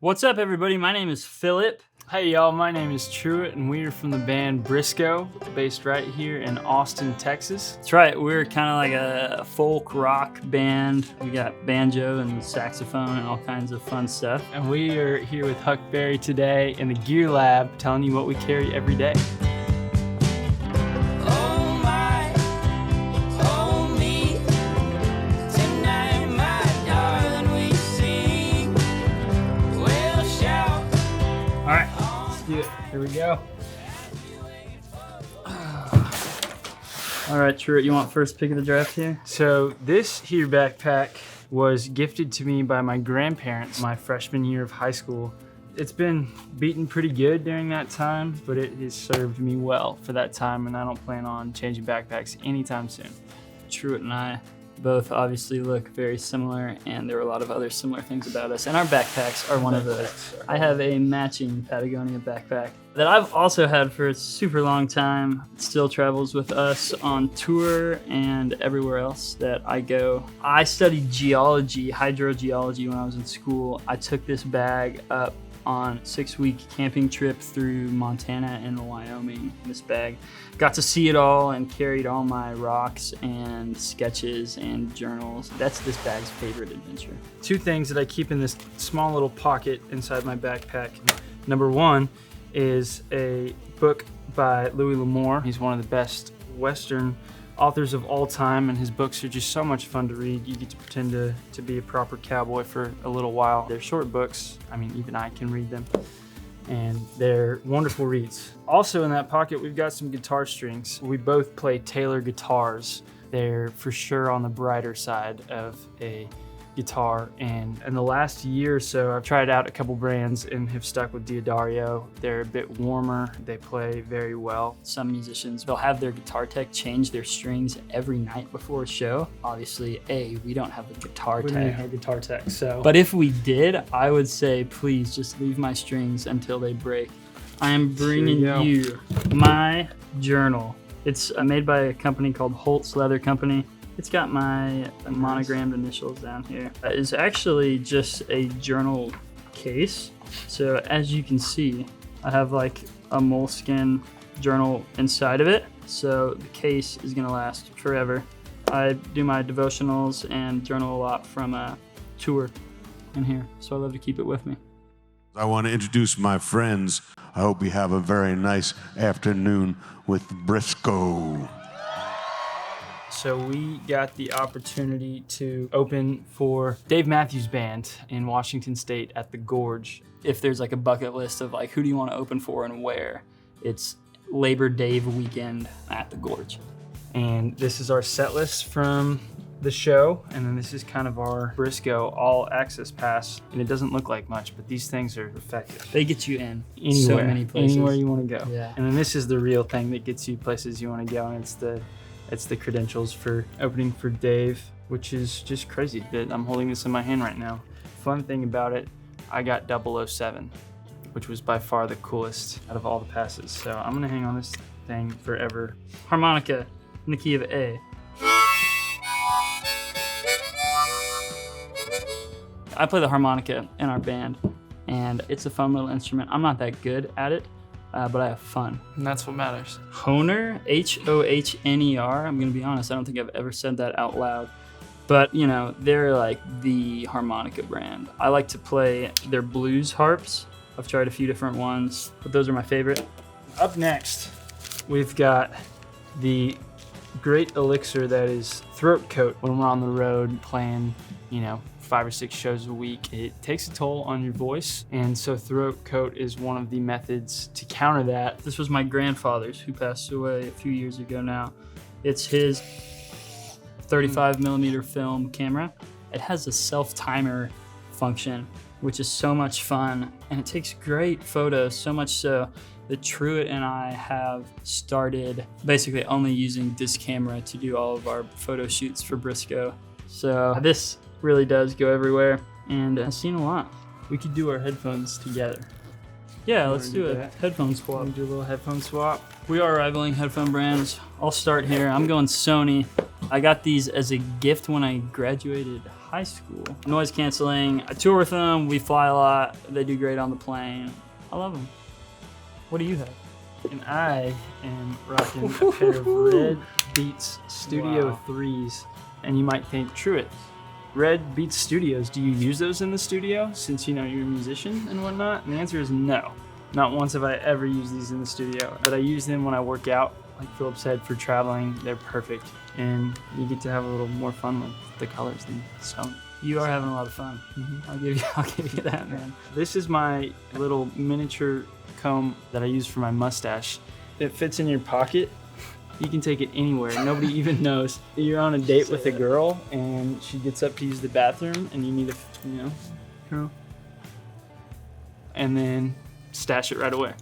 What's up, everybody? My name is Philip. Hey y'all, my name is Truett and we are from the band Briscoe, based right here in Austin, Texas. That's right, we're kind of like a folk rock band. We got banjo and saxophone and all kinds of fun stuff. And we are here with Huckberry today in the Gear Lab, telling you what we carry every day. Here we go. All right, Truett, you want first pick of the draft here? So this here backpack was gifted to me by my grandparents my freshman year of high school. It's been beaten pretty good during that time, but it has served me well for that time, and I don't plan on changing backpacks anytime soon. Truett and I both obviously look very similar, and there are a lot of other similar things about us, and our backpacks are one of those. I have a matching Patagonia backpack that I've also had for a super long time. It still travels with us on tour and everywhere else that I go. I studied geology, hydrogeology when I was in school. I took this bag up on a 6-week camping trip through Montana and Wyoming. This bag got to see it all and carried all my rocks and sketches and journals. That's this bag's favorite adventure. Two things that I keep in this small little pocket inside my backpack. Number one is a book by Louis L'Amour. He's one of the best Western authors of all time, and his books are just so much fun to read. You get to pretend to be a proper cowboy for a little while. They're short books. I mean, even I can read them, and they're wonderful reads. Also in that pocket, we've got some guitar strings. We both play Taylor guitars. They're for sure on the brighter side of a guitar, and in the last year or so I've tried out a couple brands and have stuck with Diodario. They're a bit warmer, they play very well. Some musicians, they'll have their guitar tech change their strings every night before a show. Obviously, we don't have a guitar tech. We don't have guitar tech, so. But if we did, I would say please just leave my strings until they break. I am bringing you my journal. It's made by a company called Holtz Leather Company. It's got my monogrammed initials down here. It's actually just a journal case. So as you can see, I have like a moleskin journal inside of it. So the case is gonna last forever. I do my devotionals and journal a lot from a tour in here. So I love to keep it with me. I want to introduce my friends. I hope you have a very nice afternoon with Briscoe. So we got the opportunity to open for Dave Matthews Band in Washington State at the Gorge. If there's like a bucket list of like who do you want to open for and where, it's Labor Day weekend at the Gorge. And this is our set list from the show, and then this is kind of our Briscoe all access pass. And it doesn't look like much, but these things are effective. They get you in anywhere, so many places. Anywhere you want to go. Yeah. And then this is the real thing that gets you places you want to go, and it's the credentials for opening for Dave, which is just crazy that I'm holding this in my hand right now. Fun thing about it, I got 007, which was by far the coolest out of all the passes. So I'm gonna hang on this thing forever. Harmonica in the key of A. I play the harmonica in our band, and it's a fun little instrument. I'm not that good at it, but I have fun. And that's what matters. Hohner, Hohner. I'm gonna be honest, I don't think I've ever said that out loud. But you know, they're like the harmonica brand. I like to play their blues harps. I've tried a few different ones, but those are my favorite. Up next, we've got the great elixir that is throat coat. When we're on the road playing, 5 or 6 shows a week, it takes a toll on your voice, and so throat coat is one of the methods to counter that. This was my grandfather's, who passed away a few years ago now. It's his 35mm film camera. It has a self-timer function, which is so much fun, and it takes great photos, so much so that Truett and I have started basically only using this camera to do all of our photo shoots for Briscoe. So this really does go everywhere, and I've seen a lot. We could do our headphones together. Yeah, let's do a headphone swap. Do a little headphone swap. We are rivaling headphone brands. I'll start here. I'm going Sony. I got these as a gift when I graduated high school. Noise canceling. I tour with them. We fly a lot. They do great on the plane. I love them. What do you have? And I am rocking a pair of Red Beats Studio 3s. And you might think, Truett, Red Beats Studios, do you use those in the studio since you're a musician and whatnot? And the answer is no. Not once have I ever used these in the studio, but I use them when I work out. Like Philip said, for traveling, they're perfect. And you get to have a little more fun with the colors than Sony. You are having a lot of fun. I'll give you that, man. This is my little miniature comb that I use for my mustache. It fits in your pocket. You can take it anywhere. Nobody even knows. You're on a date with a girl and she gets up to use the bathroom and you need to, and then stash it right away.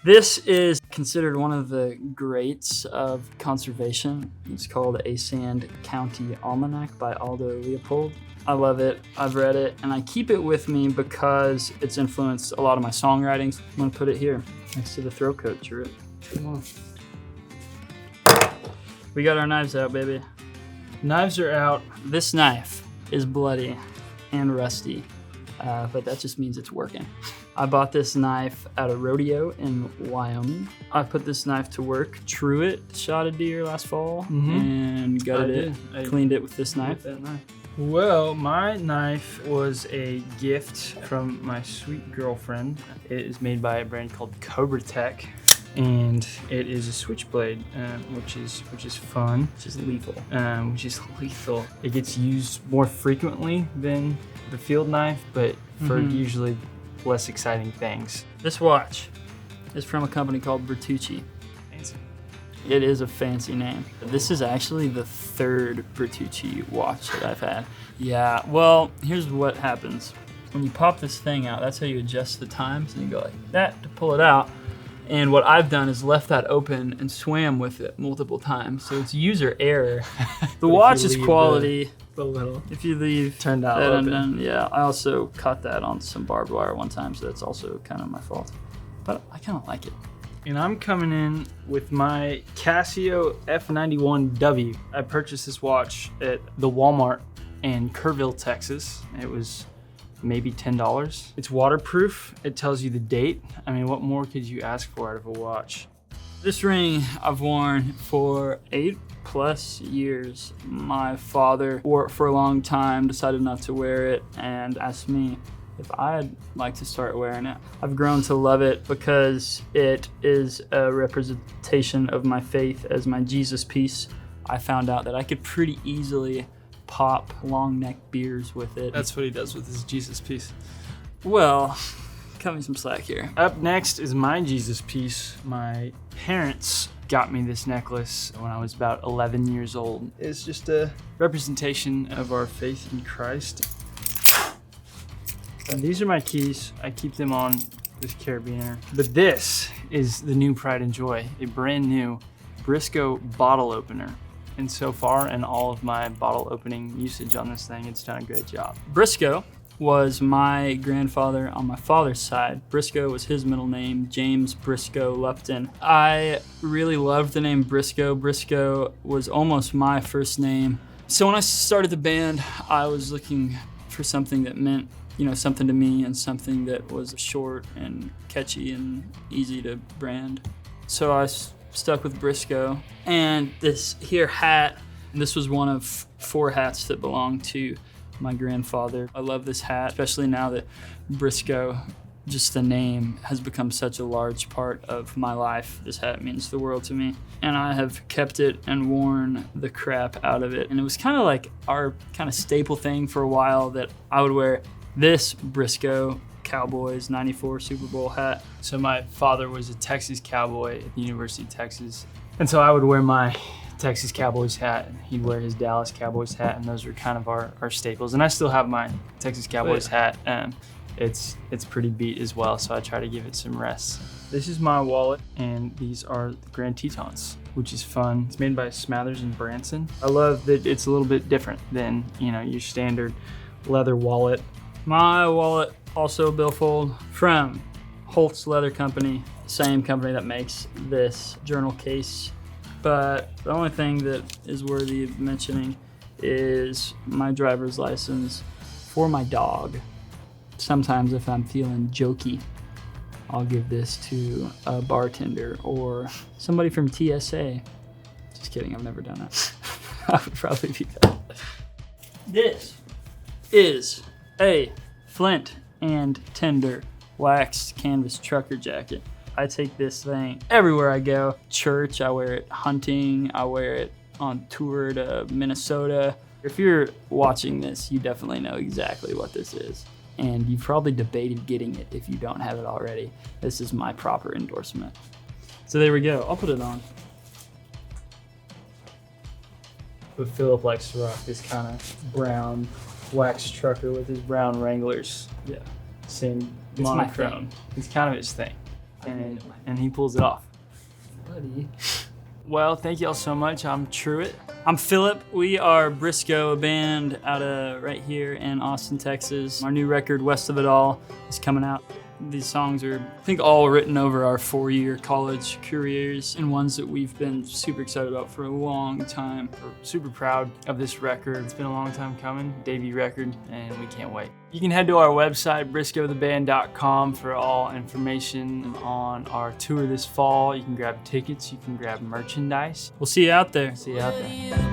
This is considered one of the greats of conservation. It's called A Sand County Almanac by Aldo Leopold. I love it. I've read it, and I keep it with me because it's influenced a lot of my songwriting. I'm gonna put it here next to the throat coat, Truett. Come on. We got our knives out, baby. Knives are out. This knife is bloody and rusty, but that just means it's working. I bought this knife at a rodeo in Wyoming. I put this knife to work. Truett shot a deer last fall and gutted it. I cleaned it with this knife. Well, my knife was a gift from my sweet girlfriend. It is made by a brand called Cobratech, and it is a switchblade, which is fun. Which is lethal. Which is lethal. It gets used more frequently than the field knife, but for usually less exciting things. This watch is from a company called Bertucci. Fancy. It is a fancy name. This is actually the third Bertucci watch that I've had. Yeah, well, here's what happens. When you pop this thing out, that's how you adjust the times, and you go like that to pull it out. And what I've done is left that open and swam with it multiple times. So it's user error. The watch is quality. The little. If you leave turned out that undone, yeah. I also cut that on some barbed wire one time, so that's also kind of my fault. But I kind of like it. And I'm coming in with my Casio F91W. I purchased this watch at the Walmart in Kerrville, Texas. It was maybe $10. It's waterproof. It tells you the date. I mean, what more could you ask for out of a watch? This ring I've worn for 8+ years. My father wore it for a long time, decided not to wear it, and asked me if I'd like to start wearing it. I've grown to love it because it is a representation of my faith as my Jesus piece. I found out that I could pretty easily pop long neck beers with it. That's what he does with his Jesus piece. Well, cut me some slack here. Up next is my Jesus piece. My parents got me this necklace when I was about 11 years old. It's just a representation of our faith in Christ. And these are my keys. I keep them on this carabiner. But this is the new pride and joy, a brand new Briscoe bottle opener. And so far, in all of my bottle opening usage on this thing, it's done a great job. Briscoe was my grandfather on my father's side. Briscoe was his middle name, James Briscoe Lupton. I really loved the name Briscoe. Briscoe was almost my first name. So when I started the band, I was looking for something that meant, something to me and something that was short and catchy and easy to brand. So I stuck with Briscoe. And this here hat, this was one of 4 hats that belonged to my grandfather. I love this hat, especially now that Briscoe, just the name, has become such a large part of my life. This hat means the world to me. And I have kept it and worn the crap out of it. And it was kind of like our kind of staple thing for a while, that I would wear this Briscoe Cowboys '94 Super Bowl hat. So my father was a Texas Cowboy at the University of Texas. And so I would wear my Texas Cowboys hat, and he'd wear his Dallas Cowboys hat, and those were kind of our staples. And I still have my Texas Cowboys hat. It's pretty beat as well, so I try to give it some rest. This is my wallet, and these are the Grand Tetons, which is fun. It's made by Smathers and Branson. I love that it's a little bit different than your standard leather wallet. My wallet, also a billfold from Holtz Leather Company, same company that makes this journal case. But the only thing that is worthy of mentioning is my driver's license for my dog. Sometimes if I'm feeling jokey, I'll give this to a bartender or somebody from TSA. Just kidding, I've never done that. I would probably be bad. This is a Flint and Tinder waxed canvas trucker jacket. I take this thing everywhere I go. Church, I wear it hunting, I wear it on tour to Minnesota. If you're watching this, you definitely know exactly what this is. And you've probably debated getting it if you don't have it already. This is my proper endorsement. So there we go, I'll put it on. But Philip likes to rock this kind of brown wax trucker with his brown Wranglers. Yeah, same monochrome. It's kind of his thing, and he pulls it off. Buddy. Well, thank you all so much. I'm Truett. I'm Philip. We are Briscoe, a band out of right here in Austin, Texas. Our new record, West of It All, is coming out. These songs are, I think, all written over our 4-year college careers and ones that we've been super excited about for a long time. We're super proud of this record. It's been a long time coming, debut record, and we can't wait. You can head to our website, briscoetheband.com, for all information on our tour this fall. You can grab tickets, you can grab merchandise. We'll see you out there. See you out there.